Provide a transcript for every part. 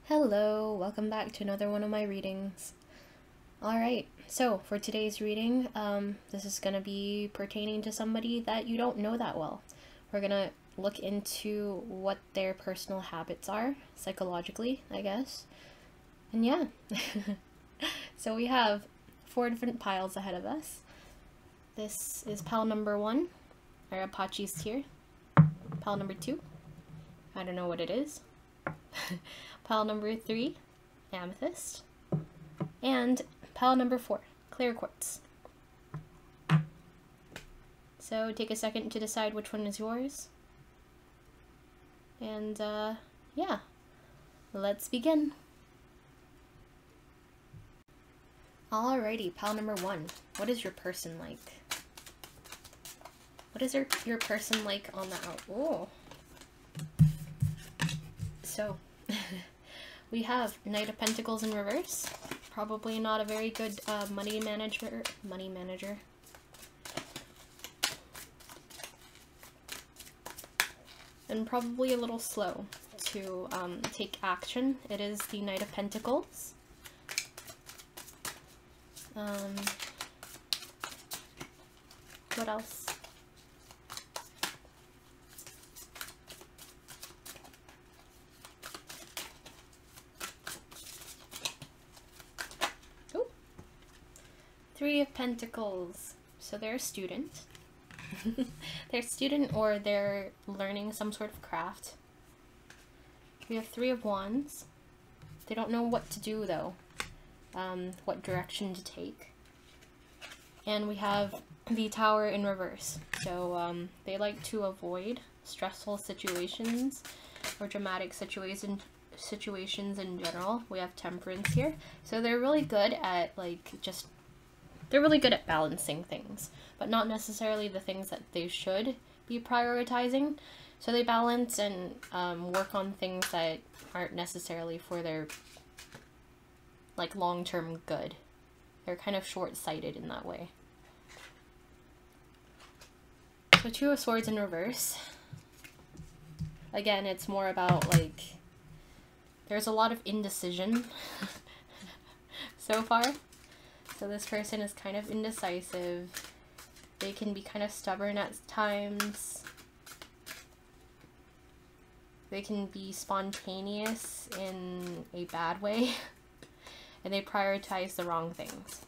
Hello, welcome back to another one of my readings. Alright, so for today's reading, this is going to be pertaining to somebody that you don't know that well. We're going to look into what their personal habits are, psychologically, I guess. And yeah, so we have 4 different piles ahead of us. This is pile number 1, our Apache's Tear. Pile number 2, I don't know what it is. Pile number 3, Amethyst. And pile number 4, Clear Quartz. So take a second to decide which one is yours. And yeah, let's begin. Alrighty, pile number 1. What is your person like? What is your person like on the out? Oh. So, we have Knight of Pentacles in reverse. Probably not a very good money manager. And probably a little slow to take action. It is the Knight of Pentacles. What else? Three of Pentacles. So they're a student. They're a student or they're learning some sort of craft. We have 3 of Wands. They don't know what to do though. What direction to take. And we have the Tower in reverse. So they like to avoid stressful situations or dramatic situations in general. We have Temperance here. So they're really good at they're really good at balancing things, but not necessarily the things that they should be prioritizing. So they balance and work on things that aren't necessarily for their long-term good. They're kind of short-sighted in that way. So 2 of Swords in reverse. Again, it's more about there's a lot of indecision so far. So this person is kind of indecisive. They can be kind of stubborn at times. They can be spontaneous in a bad way. And they prioritize the wrong things.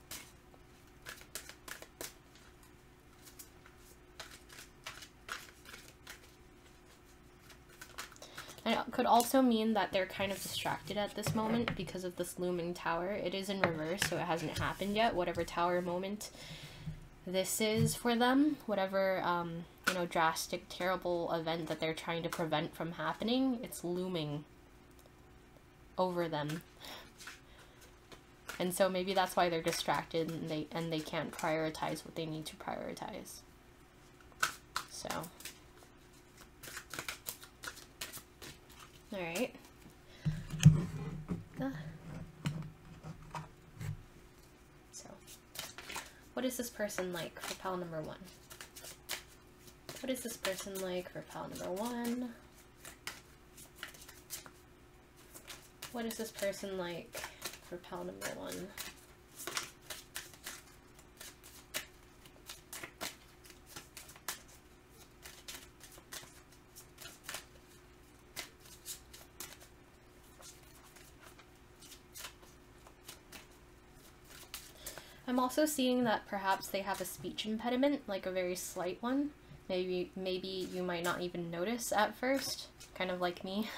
And it could also mean that they're kind of distracted at this moment because of this looming tower. It is in reverse, so it hasn't happened yet. Whatever tower moment this is for them, whatever, drastic, terrible event that they're trying to prevent from happening, it's looming over them. And so maybe that's why they're distracted and they can't prioritize what they need to prioritize. So... Alright. So, what is this person like for pile number 1? What is this person like for pile number 1? What is this person like for pile number 1? I'm also seeing that perhaps they have a speech impediment, like a very slight one. Maybe you might not even notice at first, kind of like me.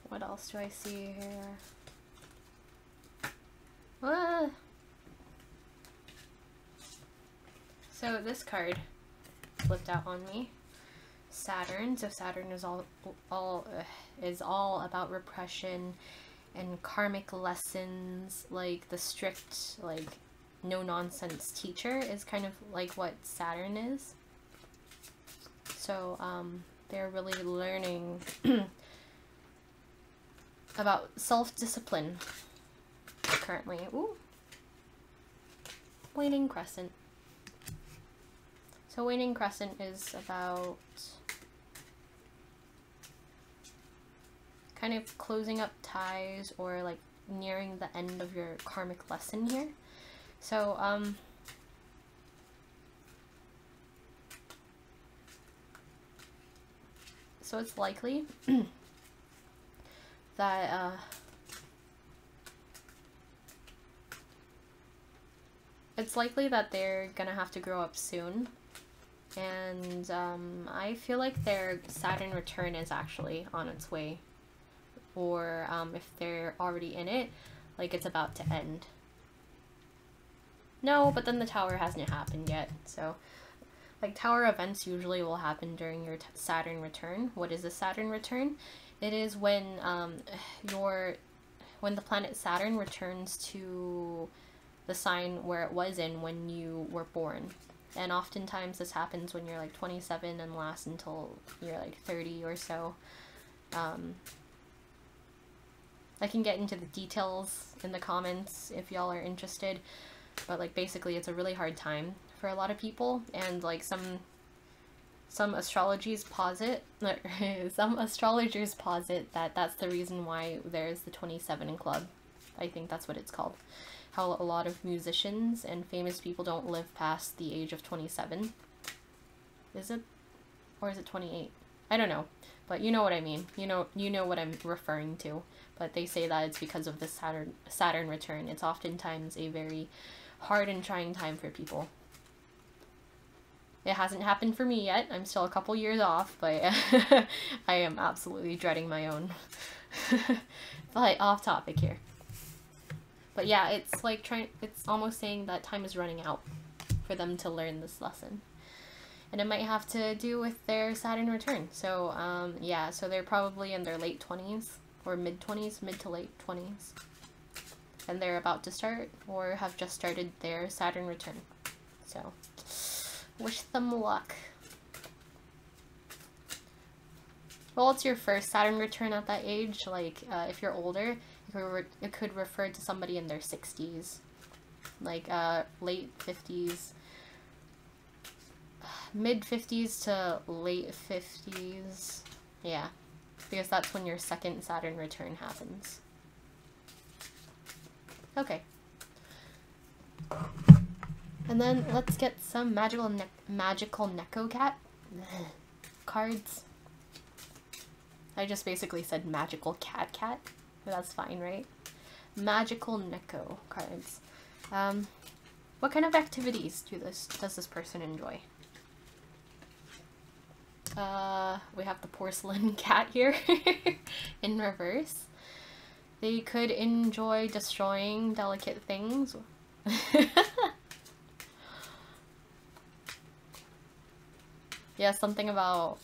What else do I see here? Ah! So this card flipped out on me. Saturn. So Saturn is all about repression and karmic lessons. Like the strict, no nonsense teacher is kind of like what Saturn is. So they're really learning about self-discipline currently. Ooh. waning crescent. So waning crescent is about kind of closing up ties or like nearing the end of your karmic lesson here. So so it's likely that they're gonna have to grow up soon, and I feel like their Saturn return is actually on its way, or if they're already in it, like it's about to end. No, but then the tower hasn't happened yet, so like tower events usually will happen during your Saturn return. What is a Saturn return? It is when when the planet Saturn returns to the sign where it was in when you were born. And oftentimes this happens when you're like 27 and lasts until you're like 30 or so. I can get into the details in the comments if y'all are interested, but like basically it's a really hard time for a lot of people, and like some astrologers posit that that's the reason why there's the 27 club. I think that's what it's called. How a lot of musicians and famous people don't live past the age of 27. Is it? Or is it 28? I don't know. But you know what I mean. You know what I'm referring to. But they say that it's because of the Saturn return. It's oftentimes a very hard and trying time for people. It hasn't happened for me yet. I'm still a couple years off, but I am absolutely dreading my own. But off topic here. But yeah, it's like it's almost saying that time is running out for them to learn this lesson. And it might have to do with their Saturn return. So yeah, so they're probably in their late 20s or mid-20s, mid to late 20s. And they're about to start or have just started their Saturn return. So wish them luck. Well, it's your first Saturn return at that age. Like, if you're older, it could refer to somebody in their 60s. Like, late 50s. Mid-50s to late 50s. Yeah. Because that's when your second Saturn return happens. Okay. And then let's get some magical Neko cat cards. I just basically said magical cat, but that's fine, right? Magical Neko cards. What kind of activities does this person enjoy? We have the porcelain cat here in reverse. They could enjoy destroying delicate things. Yeah, something about...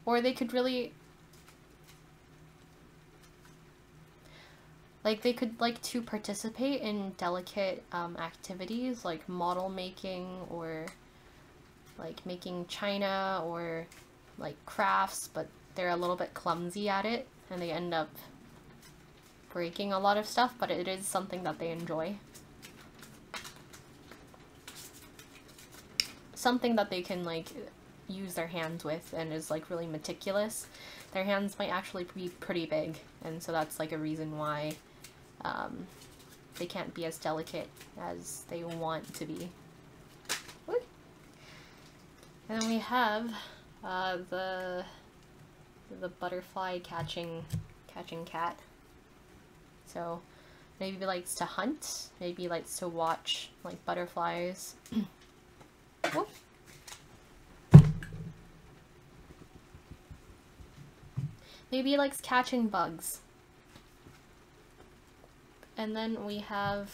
Or they could really... Like, they could like to participate in delicate activities, like model making, or like making china, or like crafts, but they're a little bit clumsy at it, and they end up breaking a lot of stuff, but it is something that they enjoy. Something that they can like use their hands with and is like really meticulous. Their hands might actually be pretty big, and so that's like a reason why they can't be as delicate as they want to be. Woo. And then we have the butterfly catching cat. So maybe he likes to hunt, maybe he likes to watch like butterflies. Whoop. Maybe he likes catching bugs. And then we have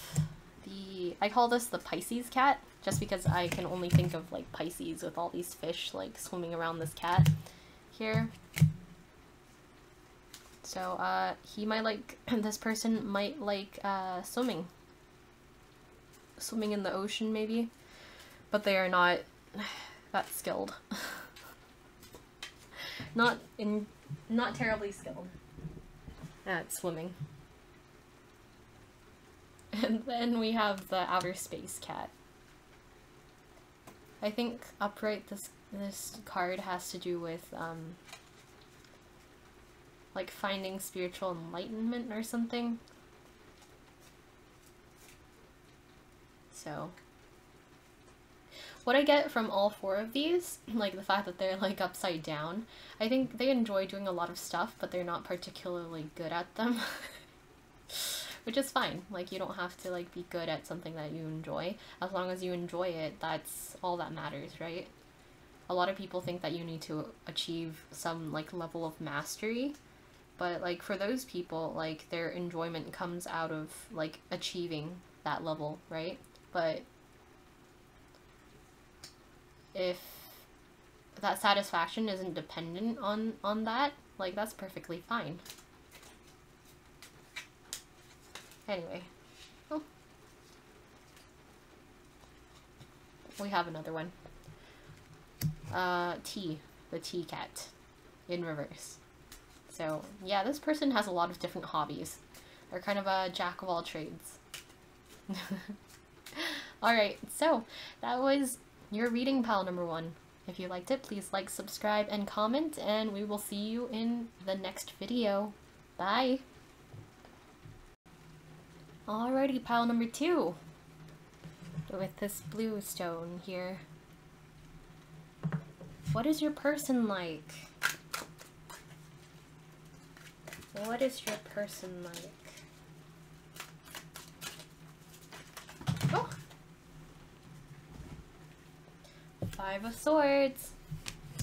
I call this the Pisces cat, just because I can only think of like Pisces with all these fish like swimming around this cat here. So he might like, this person might like swimming in the ocean maybe, but they are not that skilled. Not terribly skilled at swimming. And then we have the outer space cat. I think upright this card has to do with like finding spiritual enlightenment or something. So what I get from all four of these, like the fact that they're like upside down, I think they enjoy doing a lot of stuff, but they're not particularly good at them. Which is fine. Like, you don't have to like be good at something that you enjoy. As long as you enjoy it, that's all that matters, right? A lot of people think that you need to achieve some like level of mastery, but like for those people, like their enjoyment comes out of like achieving that level, right? But if that satisfaction isn't dependent on that, like that's perfectly fine. Anyway, oh, we have another one. The tea cat in reverse. So yeah, this person has a lot of different hobbies. They're kind of a jack of all trades. Alright, so that was your reading pile number 1. If you liked it, please like, subscribe, and comment, and we will see you in the next video. Bye! Alrighty, pile number 2. With this blue stone here. What is your person like? What is your person like? Oh! 5 of Swords.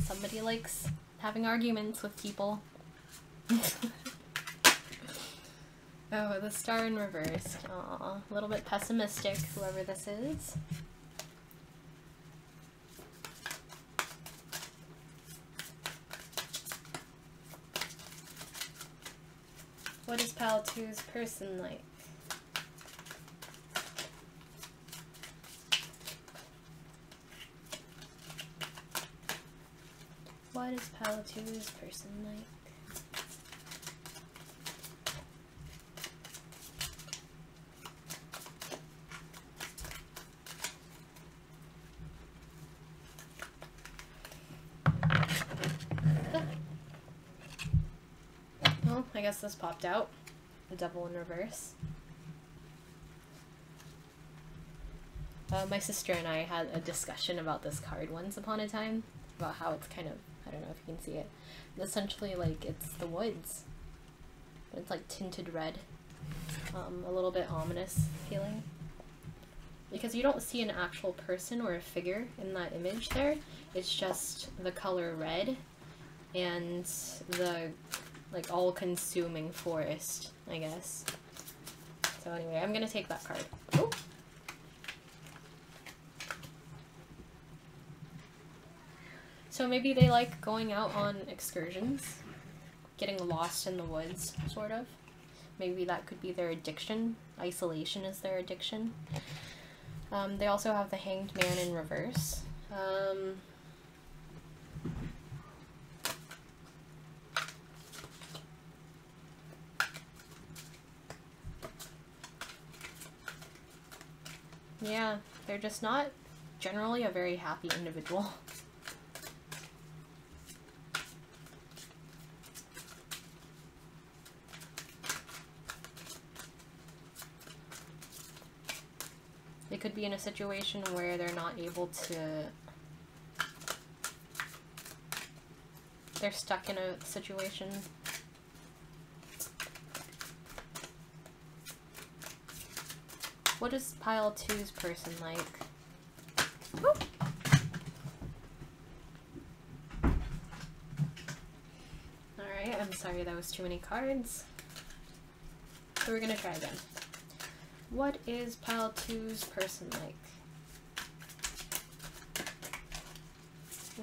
Somebody likes having arguments with people. Oh, the star in reverse. Aw, a little bit pessimistic, whoever this is. What is pile 2's person like? What is pile 2's person like? Well, I guess this popped out. The devil in reverse. My sister and I had a discussion about this card once upon a time, about how it's kind of, I don't know if you can see it, essentially like it's the woods, but it's like tinted red, a little bit ominous feeling, because you don't see an actual person or a figure in that image there, it's just the color red and the like all-consuming forest, I guess. So anyway, I'm gonna take that card. Ooh. So maybe they like going out on excursions, getting lost in the woods, sort of. Maybe that could be their addiction. Isolation is their addiction. They also have the Hanged Man in reverse. Yeah, they're just not generally a very happy individual. They could be in a situation where they're not able to... They're stuck in a situation. What is pile 2's person like? Woo! Alright, I'm sorry that was too many cards. So we're gonna try again. What is pile 2's person like?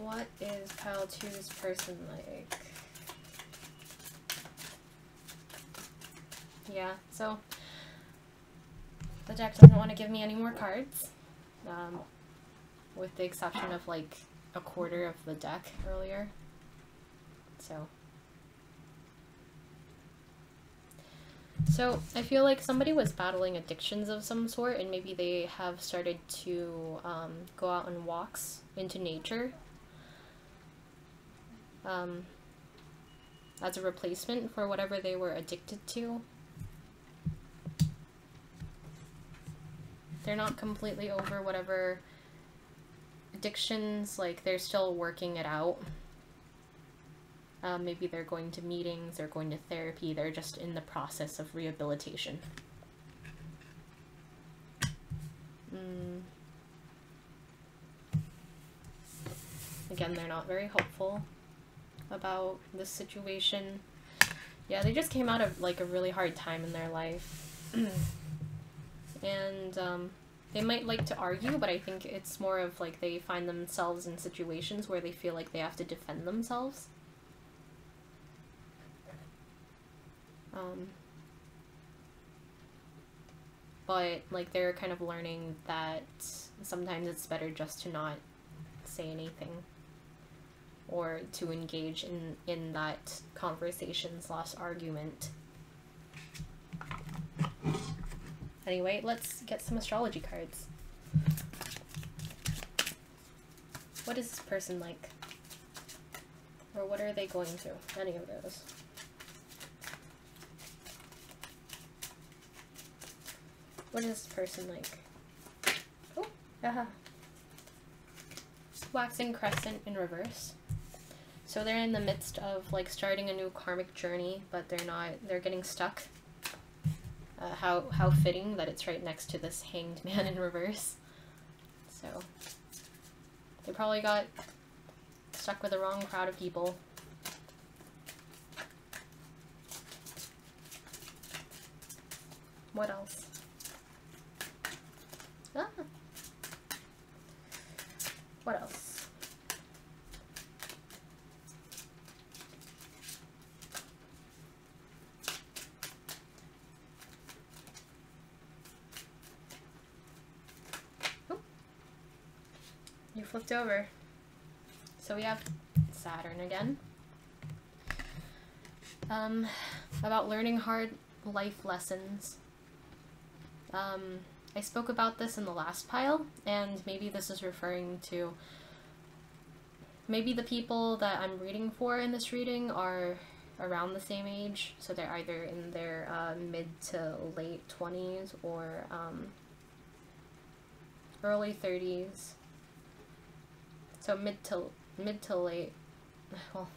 What is pile 2's person like? Yeah, so the deck doesn't want to give me any more cards, with the exception of like a quarter of the deck earlier. So So I feel like somebody was battling addictions of some sort, and maybe they have started to go out on walks into nature as a replacement for whatever they were addicted to. They're not completely over whatever addictions, like they're still working it out. Maybe they're going to meetings, they're going to therapy, they're just in the process of rehabilitation. Again, they're not very hopeful about this situation. Yeah, they just came out of like a really hard time in their life. And they might like to argue, but I think it's more of like they find themselves in situations where they feel like they have to defend themselves. But like they're kind of learning that sometimes it's better just to not say anything or to engage in that conversation/argument. Anyway, let's get some astrology cards. What is this person like? Or what are they going through? Any of those. What is this person like? Oh, aha. Waxing crescent in reverse. So they're in the midst of like starting a new karmic journey, but they're getting stuck. How fitting that it's right next to this hanged man in reverse. So they probably got stuck with the wrong crowd of people. What else? Ah. What else? Oh. You flipped over. So we have Saturn again. About learning hard life lessons. I spoke about this in the last pile, and maybe this is referring to maybe the people that I'm reading for in this reading are around the same age, so they're either in their mid to late 20s or early 30s. So mid to late, well,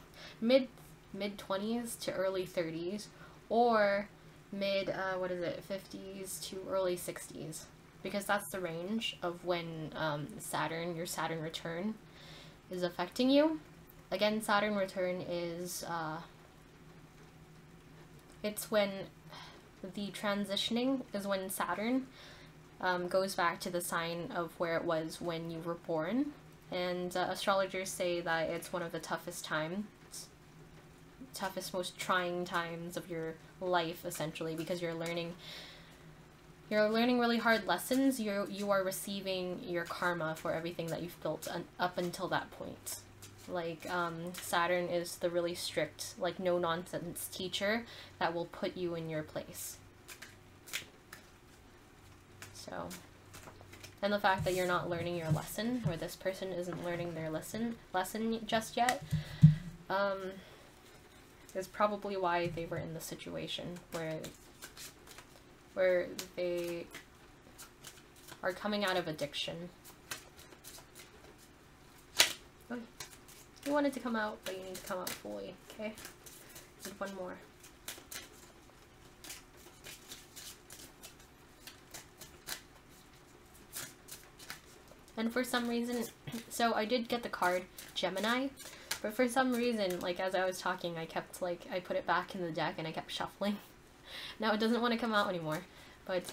mid 20s to early 30s, or mid, 50s to early 60s, because that's the range of when your Saturn return is affecting you. Again, Saturn return is, it's when the transitioning is when Saturn goes back to the sign of where it was when you were born, and astrologers say that it's one of the toughest, most trying times of your life, essentially, because you're learning really hard lessons. You are receiving your karma for everything that you've built up until that point. Like, Saturn is the really strict, like, no-nonsense teacher that will put you in your place. So, and the fact that you're not learning your lesson, or this person isn't learning their lesson just yet, is probably why they were in the situation where they are coming out of addiction. Oh, you wanted to come out, but you need to come out fully, okay? Need one more. And for some reason, so I did get the card Gemini, but for some reason, like, as I was talking, I kept, like, I put it back in the deck and I kept shuffling. Now it doesn't want to come out anymore, but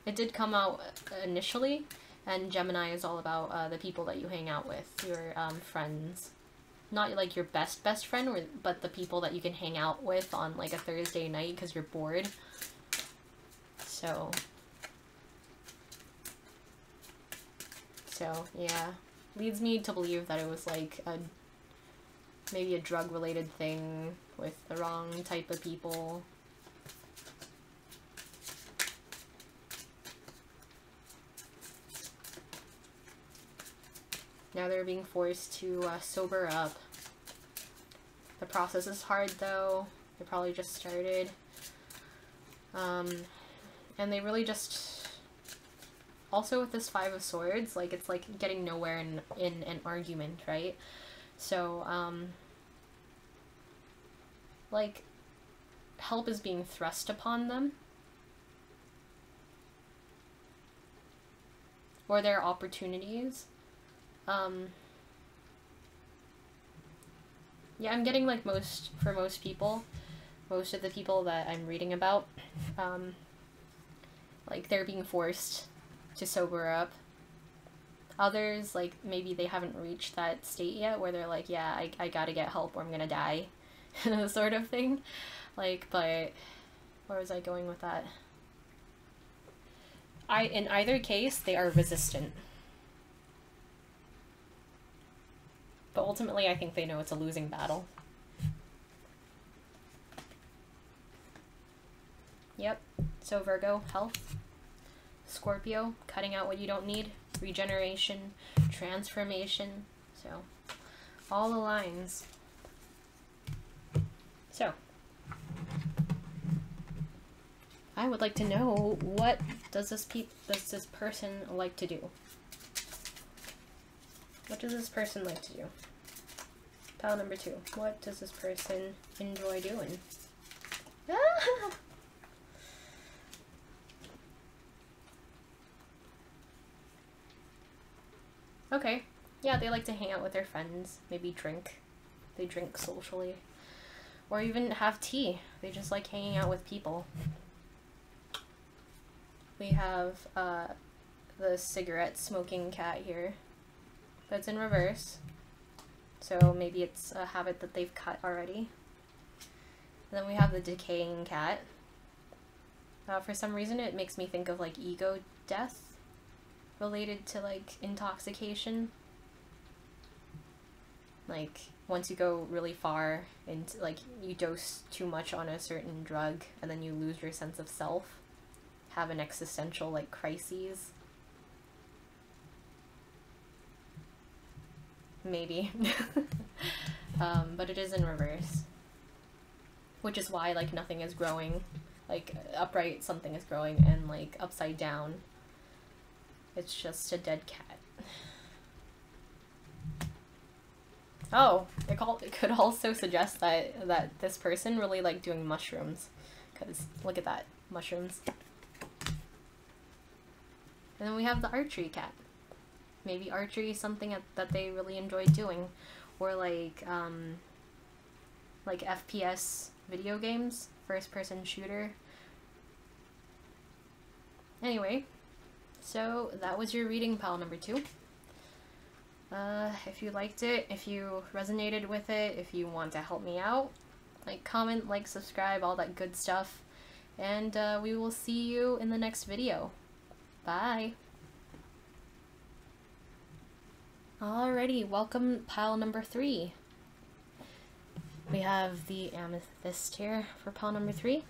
it did come out initially, and Gemini is all about the people that you hang out with, your friends. Not like your best friend, but the people that you can hang out with on like a Thursday night because you're bored. So yeah, leads me to believe that it was like maybe a drug related thing with the wrong type of people. Now they're being forced to sober up. The process is hard though. They probably just started. And they really just... Also with this Five of Swords, like, it's like getting nowhere in an argument, right? So, like, help is being thrust upon them. Or there are opportunities. Yeah, I'm getting, like, for most people, most of the people that I'm reading about, like, they're being forced to sober up. Others, like, maybe they haven't reached that state yet where they're like, yeah, I gotta get help or I'm gonna die, sort of thing. Like, but where was I going with that? In either case, they are resistant. But ultimately, I think they know it's a losing battle. Yep. So Virgo, health. Scorpio, cutting out what you don't need. Regeneration, transformation. So, all aligns. So, I would like to know, what does this person like to do? What does this person like to do? Pile number 2. What does this person enjoy doing? Ah! Okay. Yeah, they like to hang out with their friends. Maybe drink. They drink socially. Or even have tea. They just like hanging out with people. We have the cigarette smoking cat here. That's in reverse. So maybe it's a habit that they've cut already. And then we have the decaying cat. For some reason it makes me think of like ego death related to like intoxication. Like once you go really far and like you dose too much on a certain drug and then you lose your sense of self, have an existential like crises. Maybe. But it is in reverse. Which is why like nothing is growing. Like upright something is growing and like upside down it's just a dead cat. Oh, it could also suggest that this person really liked doing mushrooms. Because look at that, mushrooms. And then we have the archery cat. Maybe archery is something that they really enjoy doing. Or like FPS video games, first person shooter. Anyway, so that was your reading, pile number 2. If you liked it, if you resonated with it, if you want to help me out, like, comment, like, subscribe, all that good stuff. And we will see you in the next video. Bye! Alrighty, welcome pile number 3. We have the amethyst here for pile number 3.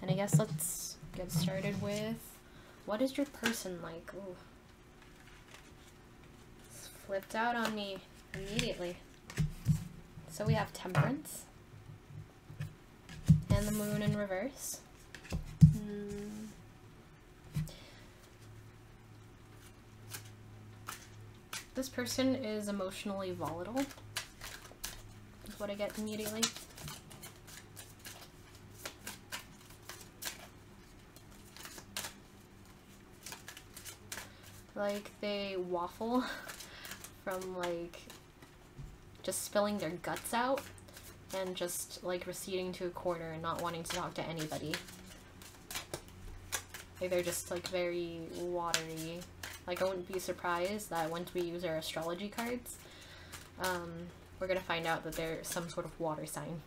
And I guess let's get started with, what is your person like? Ooh. It's flipped out on me immediately. So we have temperance. And the moon in reverse. This person is emotionally volatile, is what I get immediately. Like, they waffle from, like, just spilling their guts out and just, like, receding to a corner and not wanting to talk to anybody. Like, they're just, like, very watery. Like, I wouldn't be surprised that once we use our astrology cards, we're gonna find out that they're some sort of water sign.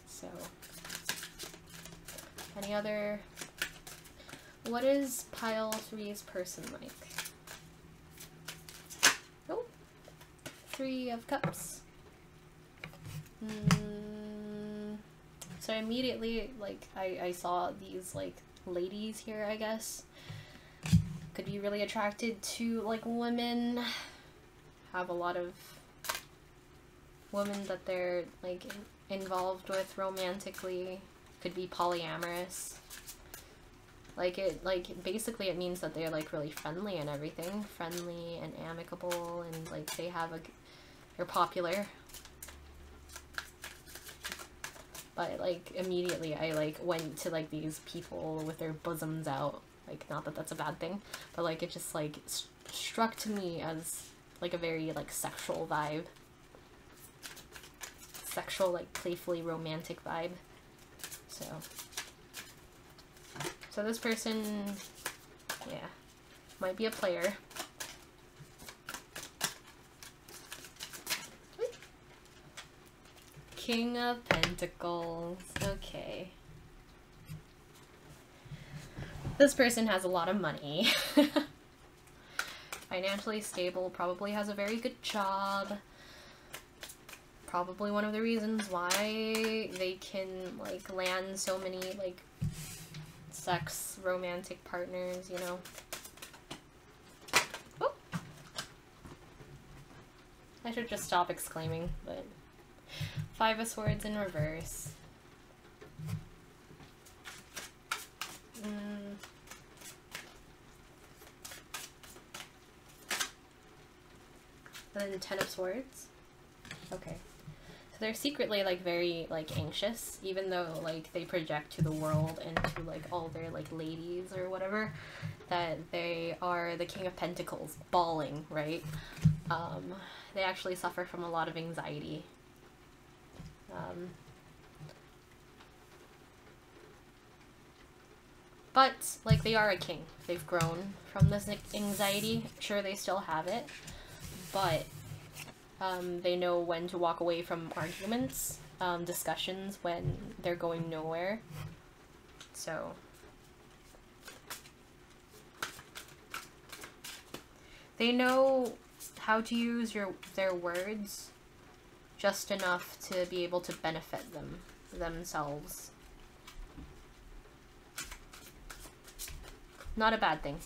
So, any other... What is pile 3's person like? Oh, 3 of Cups. So immediately, like, I saw these, like, ladies here, I guess. Could be really attracted to, like, women. Have a lot of women that they're, like, involved with romantically. Could be polyamorous. Like, basically it means that they're, like, really friendly and everything. Friendly and amicable, and, like, they're popular. But, like, immediately I, like, went to, like, these people with their bosoms out. Like, not that that's a bad thing, but, like, it just, like, struck to me as, like, a very, like, sexual vibe. Sexual, like, playfully romantic vibe. So this person, yeah, might be a player. King of Pentacles. Okay. This person has a lot of money. Financially stable, probably has a very good job. Probably one of the reasons why they can, like, land so many, like, sex romantic partners, you know. Oh. I should just stop exclaiming, but... Five of Swords in reverse. And then 10 of Swords. Okay. So they're secretly, like, very, like, anxious, even though, like, they project to the world and to, like, all their, like, ladies or whatever, that they are the King of Pentacles, bawling, right? They actually suffer from a lot of anxiety. But, like, they are a king. They've grown from this anxiety. Sure, they still have it, but they know when to walk away from arguments, discussions when they're going nowhere. So they know how to use their words just enough to be able to benefit themselves. Not a bad thing.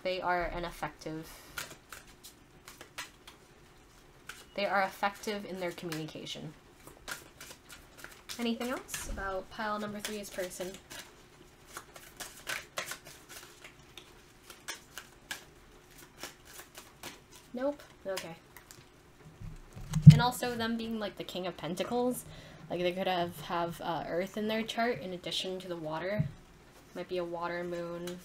They are effective in their communication. Anything else about pile number 3's person? Nope? Okay. And also them being, like, the King of Pentacles, like, they could have Earth in their chart in addition to the water. Might be a water moon.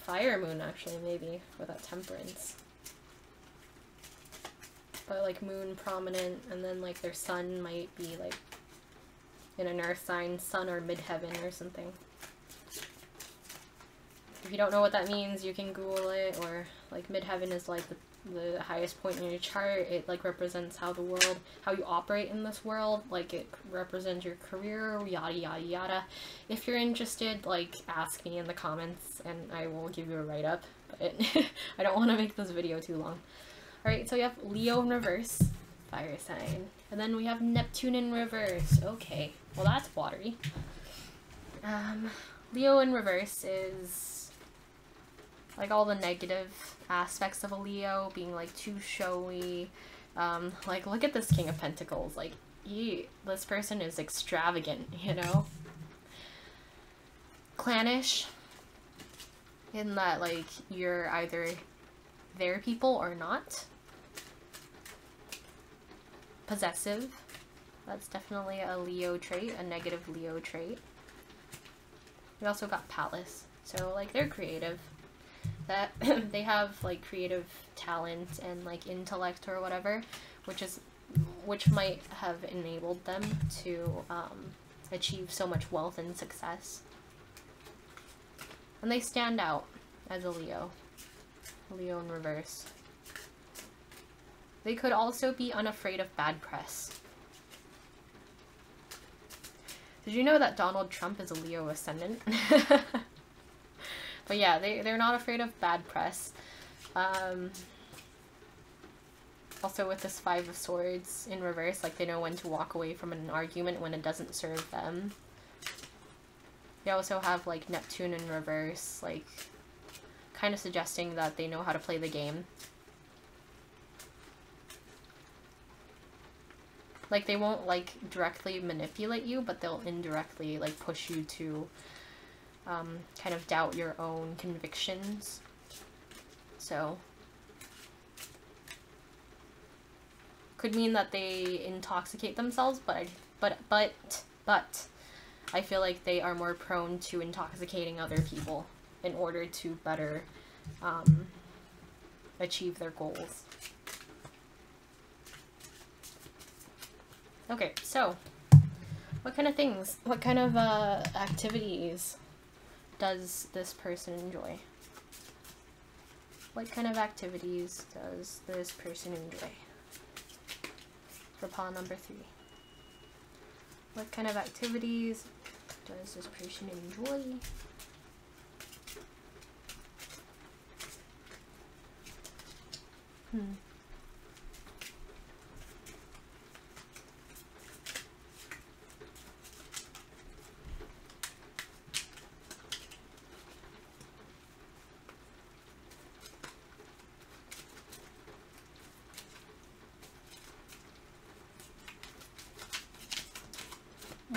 Fire moon, actually, maybe, for that Temperance. But, like, moon prominent, and then, like, their sun might be, like, in an earth sign, sun or midheaven or something. If you don't know what that means, you can Google it, or, like, midheaven is, like, the highest point in your chart. It, like, represents how you operate in this world. Like, it represents your career, yada yada yada. If you're interested, like, ask me in the comments and I will give you a write-up, but I don't want to make this video too long. Alright, so we have Leo in reverse, fire sign, and then we have Neptune in reverse. Okay, well, that's watery. Leo in reverse is, like, all the negative aspects of a Leo, being, like, too showy. Like, look at this King of Pentacles. Like, this person is extravagant, you know? Clannish, in that, like, you're either their people or not. Possessive. That's definitely a Leo trait, a negative Leo trait. We also got Palace. So, like, they're creative. That they have, like, creative talent and, like, intellect or whatever, which might have enabled them to achieve so much wealth and success. And they stand out as a Leo. Leo in reverse. They could also be unafraid of bad press. Did you know that Donald Trump is a Leo ascendant? But yeah, they're not afraid of bad press. Also with this Five of Swords in reverse, like, they know when to walk away from an argument when it doesn't serve them. We also have like Neptune in reverse, like kind of suggesting that they know how to play the game. Like they won't like directly manipulate you, but they'll indirectly like push you to kind of doubt your own convictions. So could mean that they intoxicate themselves, but I feel like they are more prone to intoxicating other people in order to better achieve their goals. Okay, so what kind of things, what kind of activities does this person enjoy? What kind of activities does this person enjoy? For pile number 3. What kind of activities does this person enjoy?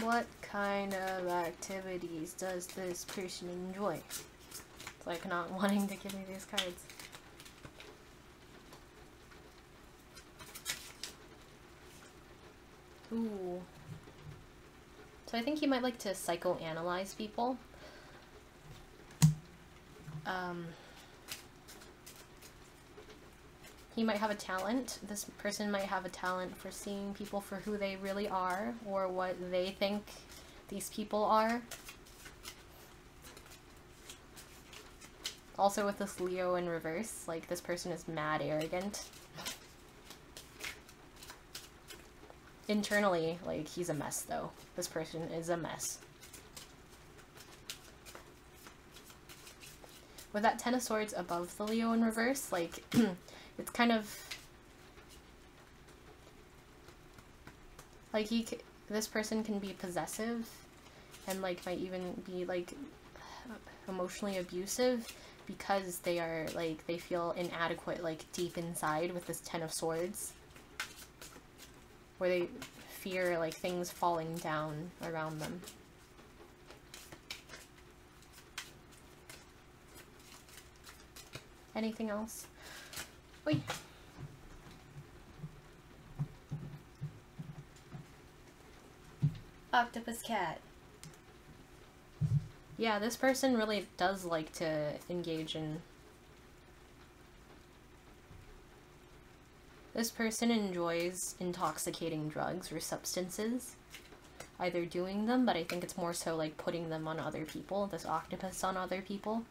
What kind of activities does this person enjoy? It's like not wanting to give me these cards. Ooh. So I think he might like to psychoanalyze people. He might have a talent. This person might have a talent for seeing people for who they really are, or what they think these people are. Also with this Leo in reverse, like this person is mad arrogant. Internally, like he's a mess though. This person is a mess. With that Ten of Swords above the Leo in reverse, like it's kind of like this person can be possessive and like might even be like emotionally abusive because they are like they feel inadequate like deep inside with this Ten of Swords, where they fear like things falling down around them. Anything else? Wait. Octopus cat. Yeah, this person really does like to engage in... This person enjoys intoxicating drugs or substances. Either doing them, but I think it's more so like putting them on other people. This octopus on other people.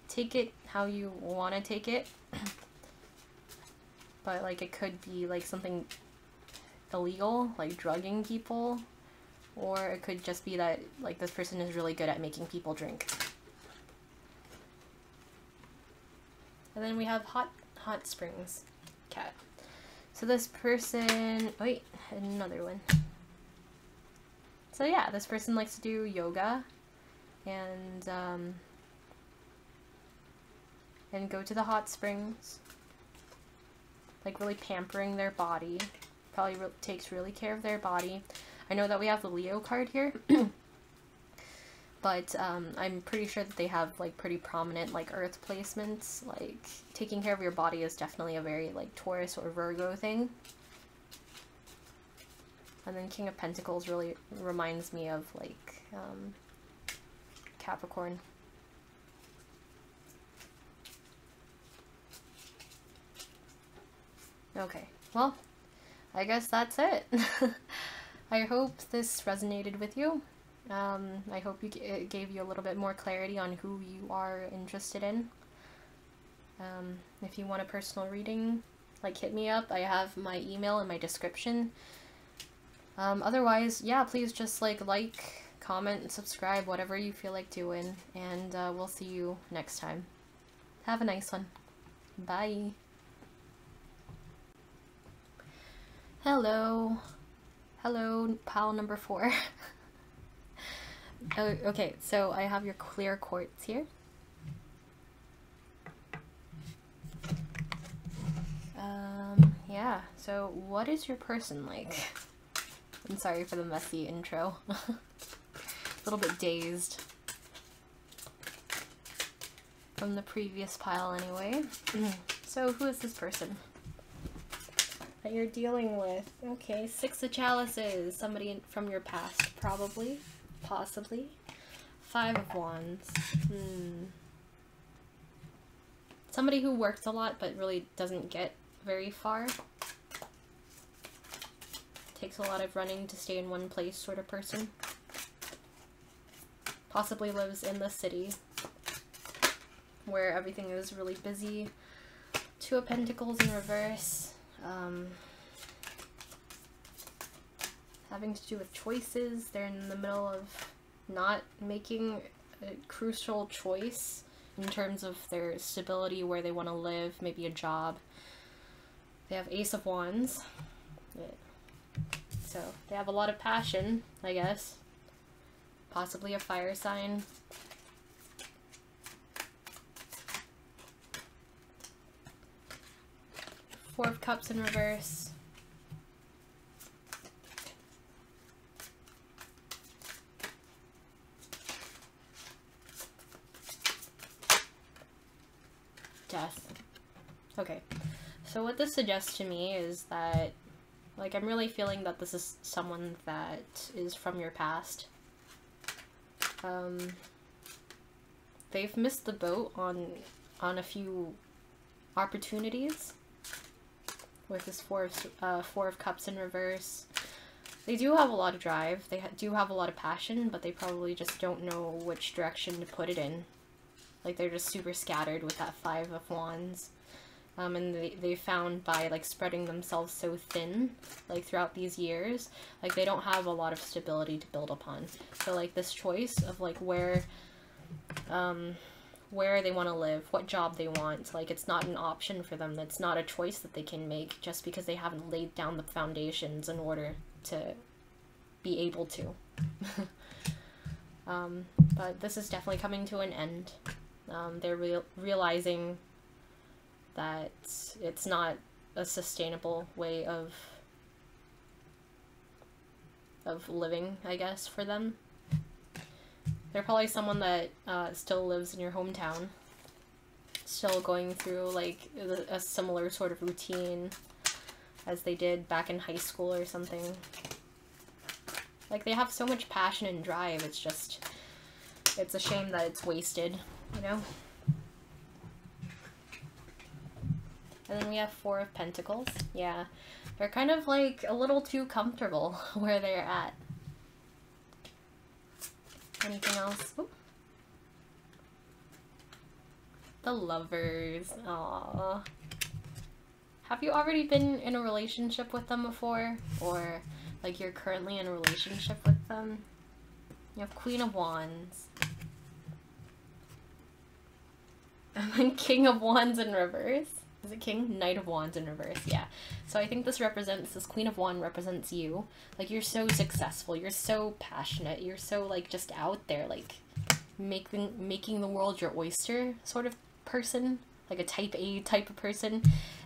Take it how you want to take it. But like it could be like something illegal, like drugging people, or it could just be that like this person is really good at making people drink. And then we have hot springs cat. So this person, wait, another one. So yeah, this person likes to do yoga and go to the hot springs. Like really pampering their body. Probably takes really care of their body. I know that we have the Leo card here. But I'm pretty sure that they have like pretty prominent like earth placements. Like taking care of your body is definitely a very like Taurus or Virgo thing. And then King of Pentacles really reminds me of like Capricorn. Okay, well, I guess that's it. I hope this resonated with you. I hope it gave you a little bit more clarity on who you are interested in. If you want a personal reading, like hit me up. I have my email in my description. Otherwise, yeah, please just like, comment, subscribe, whatever you feel like doing, and we'll see you next time. Have a nice one. Bye. Hello. Hello, pile number 4. Oh, okay, so I have your clear quartz here. Yeah, so what is your person like? I'm sorry for the messy intro. A little bit dazed from the previous pile anyway. So who is this person that you're dealing with? Okay, 6 of chalices. Somebody from your past, probably. Possibly. 5 of wands. Somebody who works a lot but really doesn't get very far. Takes a lot of running to stay in one place sort of person. Possibly lives in the city where everything is really busy. 2 of Pentacles in reverse. Having to do with choices. They're in the middle of not making a crucial choice in terms of their stability, where they want to live, maybe a job. They have Ace of Wands. So they have a lot of passion, I guess. Possibly a fire sign. Four of Cups in reverse. Death. Okay. So what this suggests to me is that, like, I'm really feeling that this is someone that is from your past. They've missed the boat on a few opportunities with this Four of Cups in reverse. They do have a lot of drive. They do have a lot of passion, but they probably just don't know which direction to put it in. Like, they're just super scattered with that 5 of Wands. And they found by, like, spreading themselves so thin, like, throughout these years, like, they don't have a lot of stability to build upon. So, like, this choice of, like, where they want to live, what job they want, like, it's not an option for them. That's not a choice that they can make just because they haven't laid down the foundations in order to be able to. But this is definitely coming to an end. They're realizing that it's not a sustainable way of living, I guess, for them. They're probably someone that still lives in your hometown, still going through, like, a similar sort of routine as they did back in high school or something. Like, they have so much passion and drive, it's just, it's a shame that it's wasted, you know? And then we have Four of Pentacles. Yeah, they're kind of, like, a little too comfortable where they're at. Anything else? Ooh. The Lovers. Aww. Have you already been in a relationship with them before? Or, like, you're currently in a relationship with them? You have Queen of Wands. And then King of Wands in reverse. Is it King? Knight of Wands in reverse, yeah. So I think this Queen of Wands represents you. Like, you're so successful, you're so passionate, you're so, like, just out there, like, making the world your oyster sort of person. Like a type A type of person.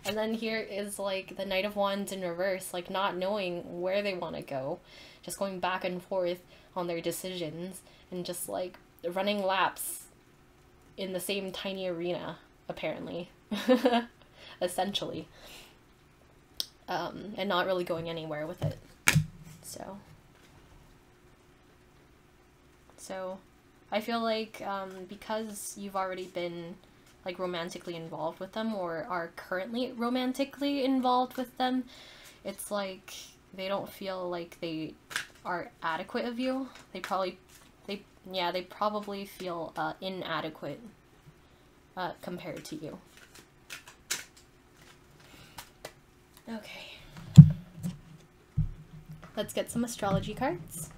And then here is, like, the Knight of Wands in reverse, like, not knowing where they want to go. Just going back and forth on their decisions. And just, like, running laps in the same tiny arena, apparently. Essentially. And not really going anywhere with it. So I feel like because you've already been, like, romantically involved with them, or are currently romantically involved with them, it's like they don't feel like they are adequate of you. They probably feel inadequate compared to you. Okay. Let's get some astrology cards.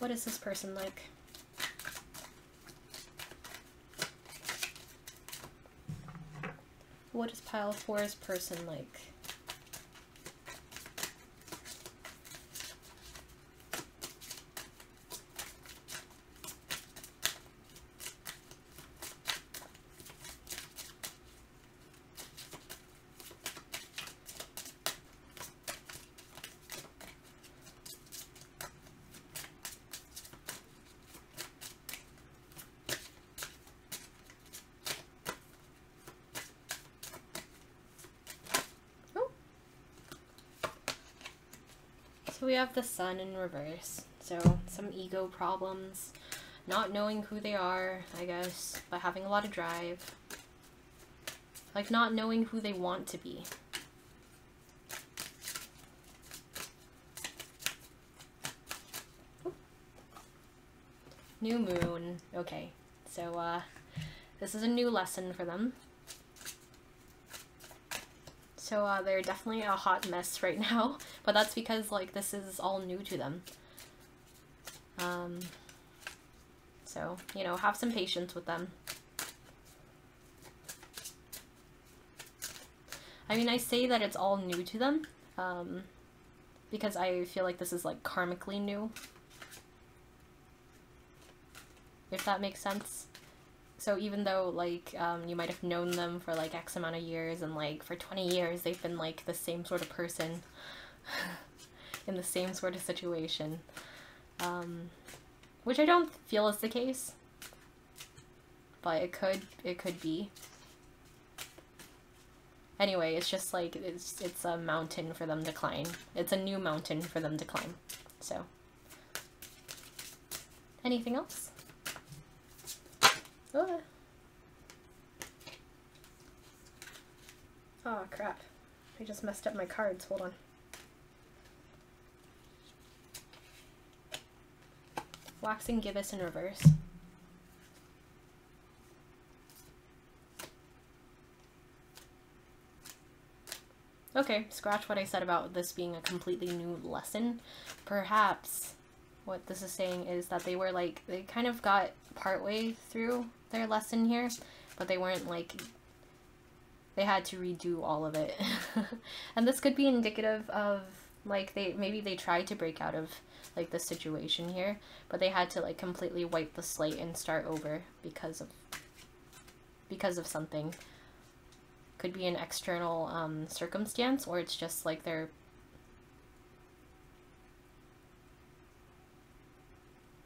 What is this person like? What is pile 4's person like? So we have the sun in reverse, so some ego problems, not knowing who they are, I guess, but having a lot of drive, like not knowing who they want to be. New moon, okay, so this is a new lesson for them. So they're definitely a hot mess right now, but that's because like this is all new to them. So, you know, have some patience with them. I mean, I say that it's all new to them, because I feel like this is like karmically new. If that makes sense. So even though, like, you might have known them for, like, X amount of years, and, like, for 20 years they've been, like, the same sort of person in the same sort of situation. Which I don't feel is the case. But it could be. Anyway, it's just, like, it's a mountain for them to climb. It's a new mountain for them to climb. So. Anything else? Oh crap. I just messed up my cards. Hold on. Waxing gibbous in reverse. Okay, scratch what I said about this being a completely new lesson. Perhaps what this is saying is that they were like, they kind of got partway through their lesson here, but they weren't like, they had to redo all of it. And this could be indicative of like maybe they tried to break out of like the situation here, but they had to like completely wipe the slate and start over because of something. Could be an external circumstance, or it's just like their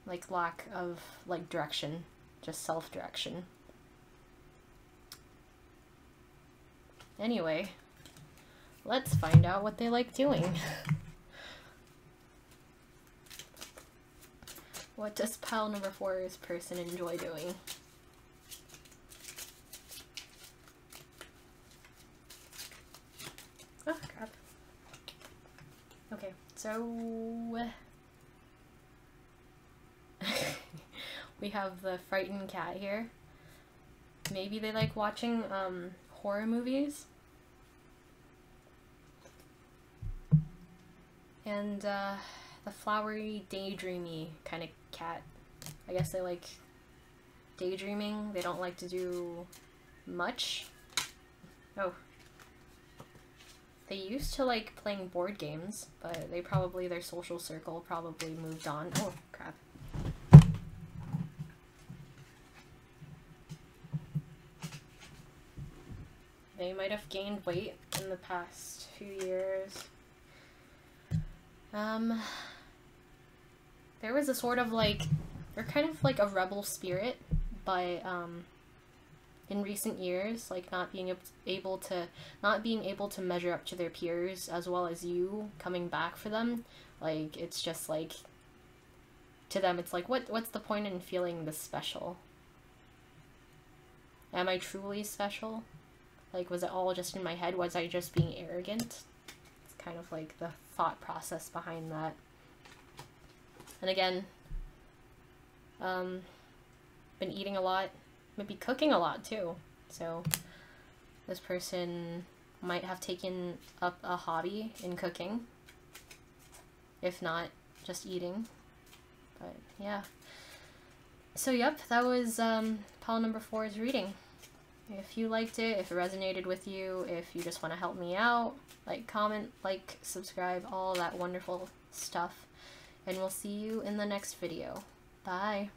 like lack of like direction, just self-direction. Anyway, let's find out what they like doing. What does pile number 4's person enjoy doing? Oh, crap. Okay, so we have the frightened cat here. Maybe they like watching horror movies. And the flowery, daydreamy kind of cat. I guess they like daydreaming. They don't like to do much. Oh. They used to like playing board games, but they probably, their social circle probably moved on. Oh, crap. They might have gained weight in the past few years. There was a sort of like, they're kind of like a rebel spirit, but in recent years, like not being able to measure up to their peers as well as you coming back for them, like it's just like, to them it's like, what's the point in feeling this special? Am I truly special? Like, was it all just in my head? Was I just being arrogant? It's kind of like the thought process behind that. And again, been eating a lot, maybe cooking a lot too. So this person might have taken up a hobby in cooking, if not just eating. But yeah. So yep, that was pile number 4's reading. If you liked it, if it resonated with you, if you just want to help me out, like, comment, like, subscribe, all that wonderful stuff. And we'll see you in the next video. Bye.